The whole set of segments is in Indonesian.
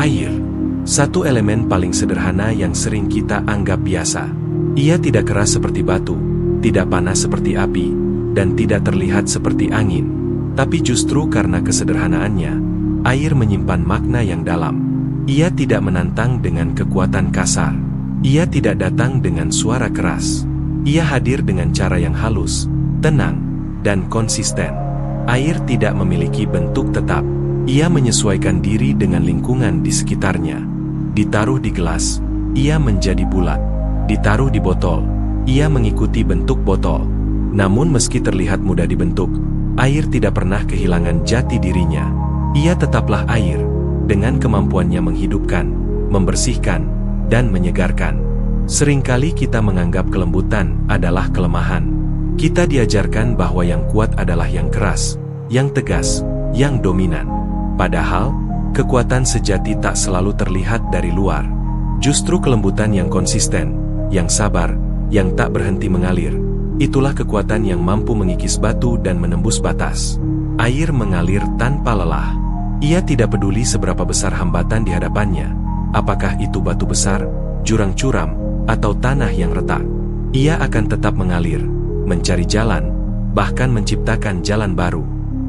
Air. Satu elemen paling sederhana yang sering kita anggap biasa. Ia tidak keras seperti batu, tidak panas seperti api, dan tidak terlihat seperti angin. Tapi justru karena kesederhanaannya, air menyimpan makna yang dalam. Ia tidak menantang dengan kekuatan kasar. Ia tidak datang dengan suara keras. Ia hadir dengan cara yang halus, tenang, dan konsisten. Air tidak memiliki bentuk tetap. Ia menyesuaikan diri dengan lingkungan di sekitarnya. Ditaruh di gelas, ia menjadi bulat. Ditaruh di botol, ia mengikuti bentuk botol. Namun meski terlihat mudah dibentuk, air tidak pernah kehilangan jati dirinya. Ia tetaplah air, dengan kemampuannya menghidupkan, membersihkan, dan menyegarkan. Seringkali kita menganggap kelembutan adalah kelemahan. Kita diajarkan bahwa yang kuat adalah yang keras, yang tegas, yang dominan. Padahal, kekuatan sejati tak selalu terlihat dari luar. Justru kelembutan yang konsisten, yang sabar, yang tak berhenti mengalir, itulah kekuatan yang mampu mengikis batu dan menembus batas. Air mengalir tanpa lelah. Ia tidak peduli seberapa besar hambatan di hadapannya, apakah itu batu besar, jurang curam, atau tanah yang retak. Ia akan tetap mengalir, mencari jalan, bahkan menciptakan jalan baru.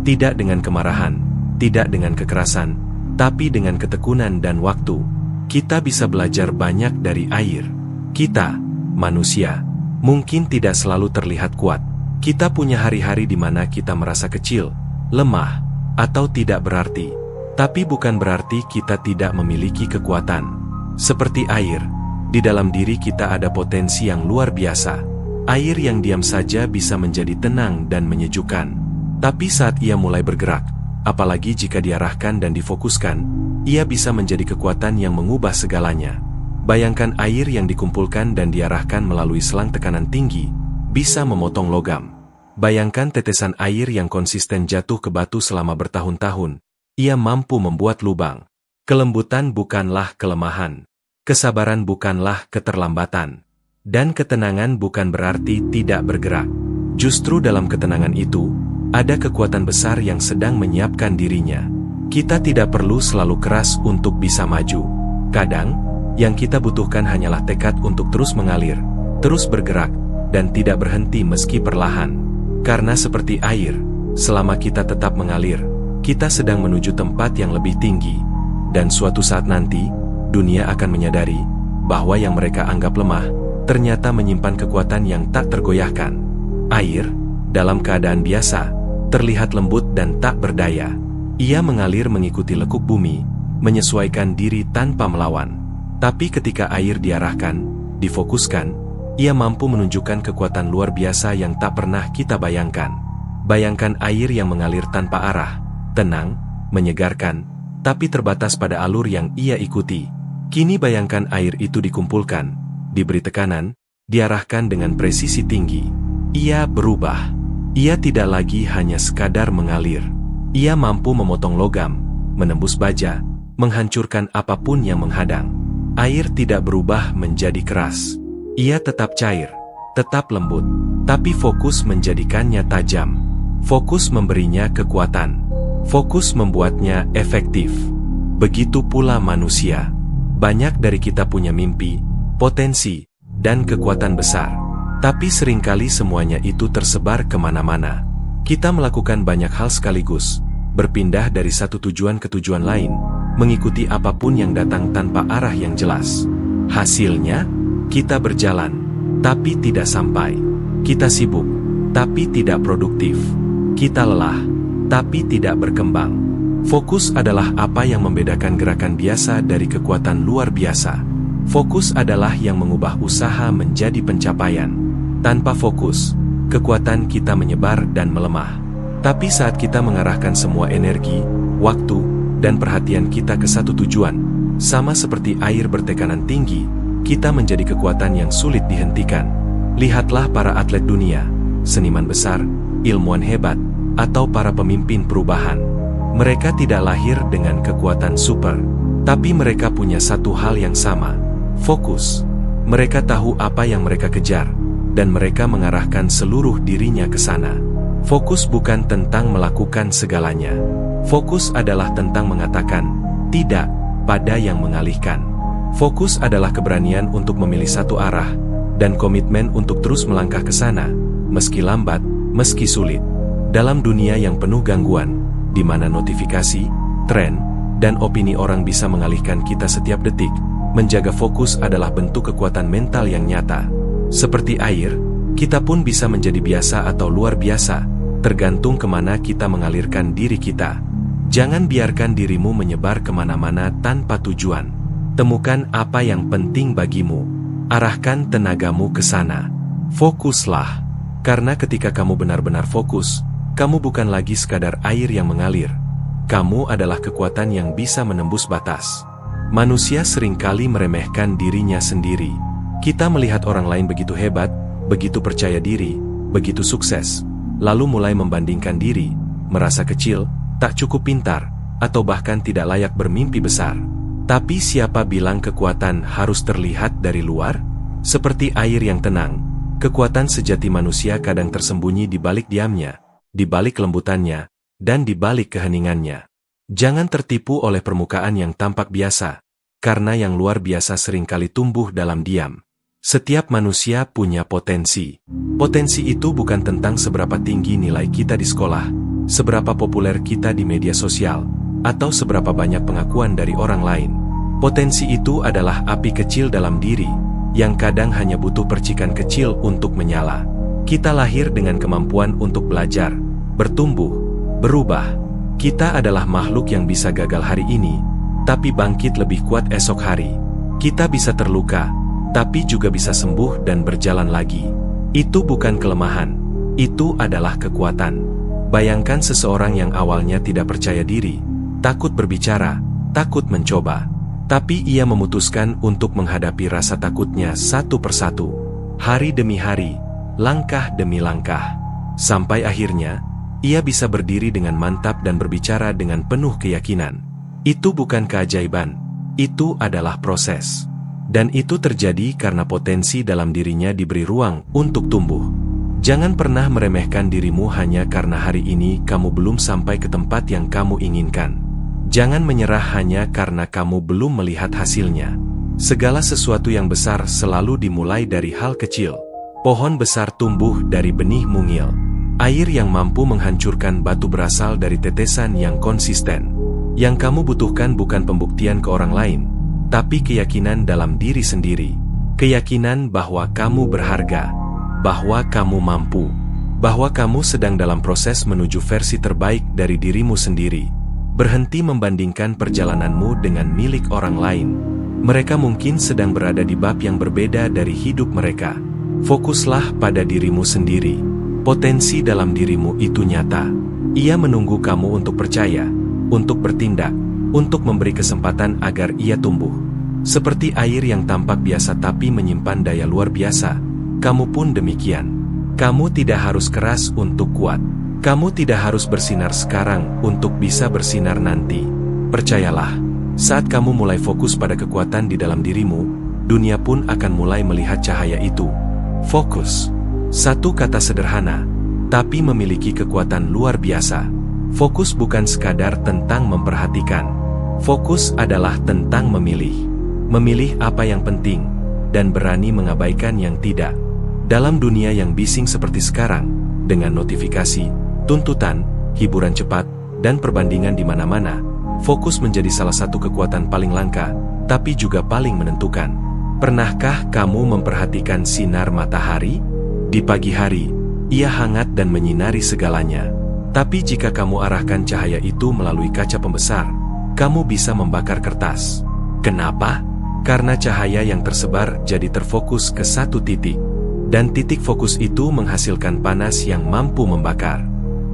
Tidak dengan kemarahan, tidak dengan kekerasan, tapi dengan ketekunan dan waktu. Kita bisa belajar banyak dari air. Kita, manusia, mungkin tidak selalu terlihat kuat. Kita punya hari-hari di mana kita merasa kecil, lemah, atau tidak berarti. Tapi bukan berarti kita tidak memiliki kekuatan. Seperti air, di dalam diri kita ada potensi yang luar biasa. Air yang diam saja bisa menjadi tenang dan menyejukkan. Tapi saat ia mulai bergerak, apalagi jika diarahkan dan difokuskan, ia bisa menjadi kekuatan yang mengubah segalanya. Bayangkan air yang dikumpulkan dan diarahkan melalui selang tekanan tinggi, bisa memotong logam. Bayangkan tetesan air yang konsisten jatuh ke batu selama bertahun-tahun, ia mampu membuat lubang. Kelembutan bukanlah kelemahan. Kesabaran bukanlah keterlambatan. Dan ketenangan bukan berarti tidak bergerak. Justru dalam ketenangan itu, ada kekuatan besar yang sedang menyiapkan dirinya. Kita tidak perlu selalu keras untuk bisa maju. Kadang, yang kita butuhkan hanyalah tekad untuk terus mengalir, terus bergerak, dan tidak berhenti meski perlahan. Karena seperti air, selama kita tetap mengalir, kita sedang menuju tempat yang lebih tinggi. Dan suatu saat nanti, dunia akan menyadari bahwa yang mereka anggap lemah, ternyata menyimpan kekuatan yang tak tergoyahkan. Air, dalam keadaan biasa, terlihat lembut dan tak berdaya. Ia mengalir mengikuti lekuk bumi, menyesuaikan diri tanpa melawan. Tapi ketika air diarahkan, difokuskan, ia mampu menunjukkan kekuatan luar biasa yang tak pernah kita bayangkan. Bayangkan air yang mengalir tanpa arah, tenang, menyegarkan, tapi terbatas pada alur yang ia ikuti. Kini bayangkan air itu dikumpulkan, diberi tekanan, diarahkan dengan presisi tinggi. Ia berubah. Ia tidak lagi hanya sekadar mengalir. Ia mampu memotong logam, menembus baja, menghancurkan apapun yang menghadang. Air tidak berubah menjadi keras. Ia tetap cair, tetap lembut, tapi fokus menjadikannya tajam. Fokus memberinya kekuatan. Fokus membuatnya efektif. Begitu pula manusia. Banyak dari kita punya mimpi, potensi, dan kekuatan besar. Tapi seringkali semuanya itu tersebar kemana-mana. Kita melakukan banyak hal sekaligus, berpindah dari satu tujuan ke tujuan lain, mengikuti apapun yang datang tanpa arah yang jelas. Hasilnya, kita berjalan, tapi tidak sampai. Kita sibuk, tapi tidak produktif. Kita lelah, tapi tidak berkembang. Fokus adalah apa yang membedakan gerakan biasa dari kekuatan luar biasa. Fokus adalah yang mengubah usaha menjadi pencapaian. Tanpa fokus, kekuatan kita menyebar dan melemah. Tapi saat kita mengarahkan semua energi, waktu, dan perhatian kita ke satu tujuan, sama seperti air bertekanan tinggi, kita menjadi kekuatan yang sulit dihentikan. Lihatlah para atlet dunia, seniman besar, ilmuwan hebat, atau para pemimpin perubahan. Mereka tidak lahir dengan kekuatan super, tapi mereka punya satu hal yang sama, fokus. Mereka tahu apa yang mereka kejar, dan mereka mengarahkan seluruh dirinya ke sana. Fokus bukan tentang melakukan segalanya. Fokus adalah tentang mengatakan tidak pada yang mengalihkan. Fokus adalah keberanian untuk memilih satu arah, dan komitmen untuk terus melangkah ke sana, meski lambat, meski sulit. Dalam dunia yang penuh gangguan, di mana notifikasi, tren, dan opini orang bisa mengalihkan kita setiap detik, menjaga fokus adalah bentuk kekuatan mental yang nyata. Seperti air, kita pun bisa menjadi biasa atau luar biasa, tergantung kemana kita mengalirkan diri kita. Jangan biarkan dirimu menyebar kemana-mana tanpa tujuan. Temukan apa yang penting bagimu. Arahkan tenagamu ke sana. Fokuslah. Karena ketika kamu benar-benar fokus, kamu bukan lagi sekadar air yang mengalir. Kamu adalah kekuatan yang bisa menembus batas. Manusia seringkali meremehkan dirinya sendiri. Kita melihat orang lain begitu hebat, begitu percaya diri, begitu sukses, lalu mulai membandingkan diri, merasa kecil, tak cukup pintar, atau bahkan tidak layak bermimpi besar. Tapi siapa bilang kekuatan harus terlihat dari luar? Seperti air yang tenang, kekuatan sejati manusia kadang tersembunyi di balik diamnya, di balik kelembutannya, dan di balik keheningannya. Jangan tertipu oleh permukaan yang tampak biasa, karena yang luar biasa seringkali tumbuh dalam diam. Setiap manusia punya potensi. Potensi itu bukan tentang seberapa tinggi nilai kita di sekolah, seberapa populer kita di media sosial, atau seberapa banyak pengakuan dari orang lain. Potensi itu adalah api kecil dalam diri, yang kadang hanya butuh percikan kecil untuk menyala. Kita lahir dengan kemampuan untuk belajar, bertumbuh, berubah. Kita adalah makhluk yang bisa gagal hari ini, tapi bangkit lebih kuat esok hari. Kita bisa terluka, tapi juga bisa sembuh dan berjalan lagi. Itu bukan kelemahan, itu adalah kekuatan. Bayangkan seseorang yang awalnya tidak percaya diri, takut berbicara, takut mencoba. Tapi ia memutuskan untuk menghadapi rasa takutnya satu persatu. Hari demi hari, langkah demi langkah. Sampai akhirnya, ia bisa berdiri dengan mantap dan berbicara dengan penuh keyakinan. Itu bukan keajaiban, itu adalah proses. Dan itu terjadi karena potensi dalam dirinya diberi ruang untuk tumbuh. Jangan pernah meremehkan dirimu hanya karena hari ini kamu belum sampai ke tempat yang kamu inginkan. Jangan menyerah hanya karena kamu belum melihat hasilnya. Segala sesuatu yang besar selalu dimulai dari hal kecil. Pohon besar tumbuh dari benih mungil. Air yang mampu menghancurkan batu berasal dari tetesan yang konsisten. Yang kamu butuhkan bukan pembuktian ke orang lain, tapi keyakinan dalam diri sendiri. Keyakinan bahwa kamu berharga, bahwa kamu mampu, bahwa kamu sedang dalam proses menuju versi terbaik dari dirimu sendiri. Berhenti membandingkan perjalananmu dengan milik orang lain. Mereka mungkin sedang berada di bab yang berbeda dari hidup mereka. Fokuslah pada dirimu sendiri. Potensi dalam dirimu itu nyata. Ia menunggu kamu untuk percaya, untuk bertindak, untuk memberi kesempatan agar ia tumbuh. Seperti air yang tampak biasa tapi menyimpan daya luar biasa, kamu pun demikian. Kamu tidak harus keras untuk kuat. Kamu tidak harus bersinar sekarang untuk bisa bersinar nanti. Percayalah, saat kamu mulai fokus pada kekuatan di dalam dirimu, dunia pun akan mulai melihat cahaya itu. Fokus. Satu kata sederhana, tapi memiliki kekuatan luar biasa. Fokus bukan sekadar tentang memperhatikan. Fokus adalah tentang memilih. Memilih apa yang penting, dan berani mengabaikan yang tidak. Dalam dunia yang bising seperti sekarang, dengan notifikasi, tuntutan, hiburan cepat, dan perbandingan di mana-mana, fokus menjadi salah satu kekuatan paling langka, tapi juga paling menentukan. Pernahkah kamu memperhatikan sinar matahari? Di pagi hari, ia hangat dan menyinari segalanya. Tapi jika kamu arahkan cahaya itu melalui kaca pembesar, kamu bisa membakar kertas. Kenapa? Karena cahaya yang tersebar jadi terfokus ke satu titik. Dan titik fokus itu menghasilkan panas yang mampu membakar.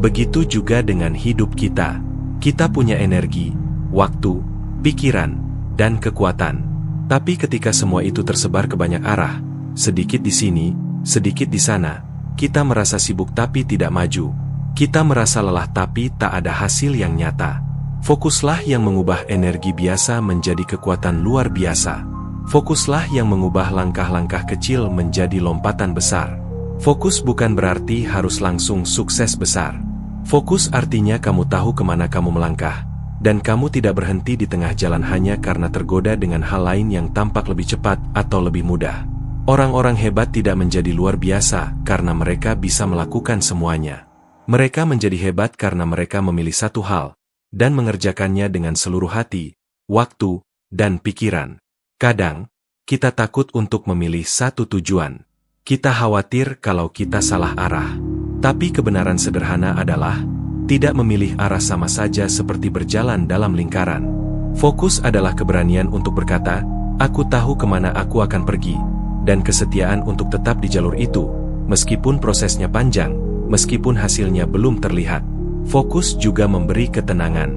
Begitu juga dengan hidup kita. Kita punya energi, waktu, pikiran, dan kekuatan. Tapi ketika semua itu tersebar ke banyak arah, sedikit di sini, sedikit di sana, kita merasa sibuk tapi tidak maju. Kita merasa lelah tapi tak ada hasil yang nyata. Fokuslah yang mengubah energi biasa menjadi kekuatan luar biasa. Fokuslah yang mengubah langkah-langkah kecil menjadi lompatan besar. Fokus bukan berarti harus langsung sukses besar. Fokus artinya kamu tahu kemana kamu melangkah, Dan kamu tidak berhenti di tengah jalan hanya karena tergoda dengan hal lain yang tampak lebih cepat atau lebih mudah. Orang-orang hebat tidak menjadi luar biasa karena mereka bisa melakukan semuanya. Mereka menjadi hebat karena mereka memilih satu hal, dan mengerjakannya dengan seluruh hati, waktu, dan pikiran. Kadang, kita takut untuk memilih satu tujuan. Kita khawatir kalau kita salah arah. Tapi kebenaran sederhana adalah, tidak memilih arah sama saja seperti berjalan dalam lingkaran. Fokus adalah keberanian untuk berkata, aku tahu kemana aku akan pergi, dan kesetiaan untuk tetap di jalur itu, meskipun prosesnya panjang, meskipun hasilnya belum terlihat. Fokus juga memberi ketenangan.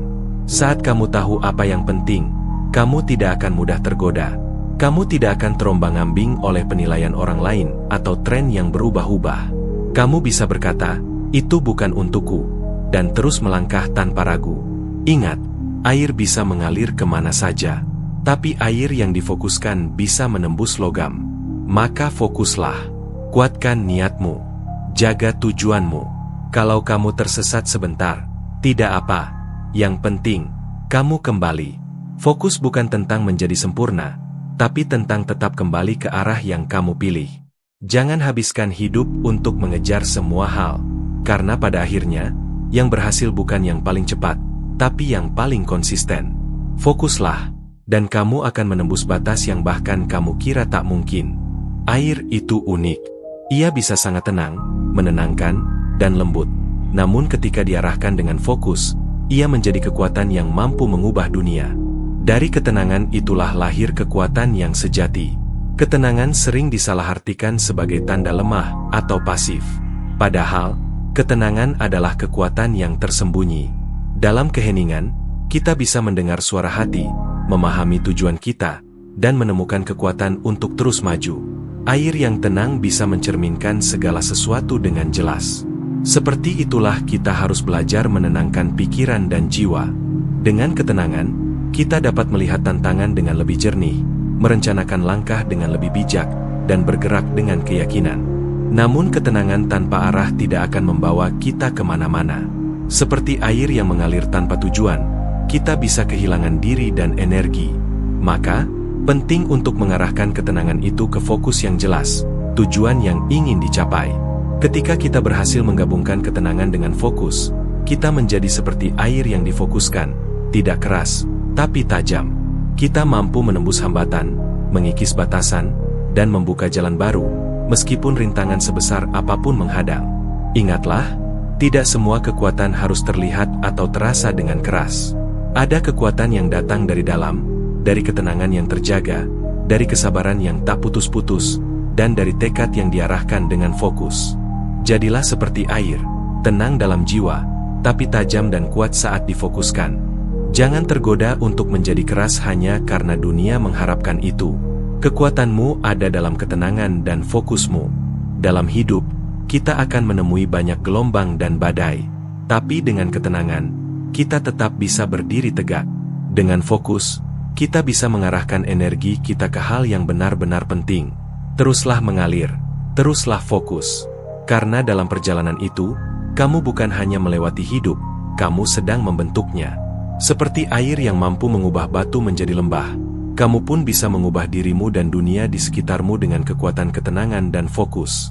Saat kamu tahu apa yang penting, kamu tidak akan mudah tergoda. Kamu tidak akan terombang-ambing oleh penilaian orang lain atau tren yang berubah-ubah. Kamu bisa berkata, itu bukan untukku, dan terus melangkah tanpa ragu. Ingat, air bisa mengalir kemana saja, tapi air yang difokuskan bisa menembus logam. Maka fokuslah, kuatkan niatmu, jaga tujuanmu. Kalau kamu tersesat sebentar, tidak apa. Yang penting, kamu kembali. Fokus bukan tentang menjadi sempurna, tapi tentang tetap kembali ke arah yang kamu pilih. Jangan habiskan hidup untuk mengejar semua hal, karena pada akhirnya, yang berhasil bukan yang paling cepat, tapi yang paling konsisten. Fokuslah, dan kamu akan menembus batas yang bahkan kamu kira tak mungkin. Air itu unik. Ia bisa sangat tenang, menenangkan, dan lembut. Namun ketika diarahkan dengan fokus, ia menjadi kekuatan yang mampu mengubah dunia. Dari ketenangan itulah lahir kekuatan yang sejati. Ketenangan sering disalahartikan sebagai tanda lemah atau pasif. Padahal, ketenangan adalah kekuatan yang tersembunyi. Dalam keheningan, kita bisa mendengar suara hati, memahami tujuan kita, dan menemukan kekuatan untuk terus maju. Air yang tenang bisa mencerminkan segala sesuatu dengan jelas. Seperti itulah kita harus belajar menenangkan pikiran dan jiwa. Dengan ketenangan, kita dapat melihat tantangan dengan lebih jernih, merencanakan langkah dengan lebih bijak, dan bergerak dengan keyakinan. Namun ketenangan tanpa arah tidak akan membawa kita kemana-mana. Seperti air yang mengalir tanpa tujuan, kita bisa kehilangan diri dan energi. Maka, penting untuk mengarahkan ketenangan itu ke fokus yang jelas, tujuan yang ingin dicapai. Ketika kita berhasil menggabungkan ketenangan dengan fokus, kita menjadi seperti air yang difokuskan, tidak keras, tapi tajam. Kita mampu menembus hambatan, mengikis batasan, dan membuka jalan baru, meskipun rintangan sebesar apapun menghadang. Ingatlah, tidak semua kekuatan harus terlihat atau terasa dengan keras. Ada kekuatan yang datang dari dalam, dari ketenangan yang terjaga, dari kesabaran yang tak putus-putus, dan dari tekad yang diarahkan dengan fokus. Jadilah seperti air, tenang dalam jiwa, tapi tajam dan kuat saat difokuskan. Jangan tergoda untuk menjadi keras hanya karena dunia mengharapkan itu. Kekuatanmu ada dalam ketenangan dan fokusmu. Dalam hidup, kita akan menemui banyak gelombang dan badai. Tapi dengan ketenangan, kita tetap bisa berdiri tegak. Dengan fokus, kita bisa mengarahkan energi kita ke hal yang benar-benar penting. Teruslah mengalir, teruslah fokus. Karena dalam perjalanan itu, kamu bukan hanya melewati hidup, kamu sedang membentuknya. Seperti air yang mampu mengubah batu menjadi lembah, kamu pun bisa mengubah dirimu dan dunia di sekitarmu dengan kekuatan ketenangan dan fokus.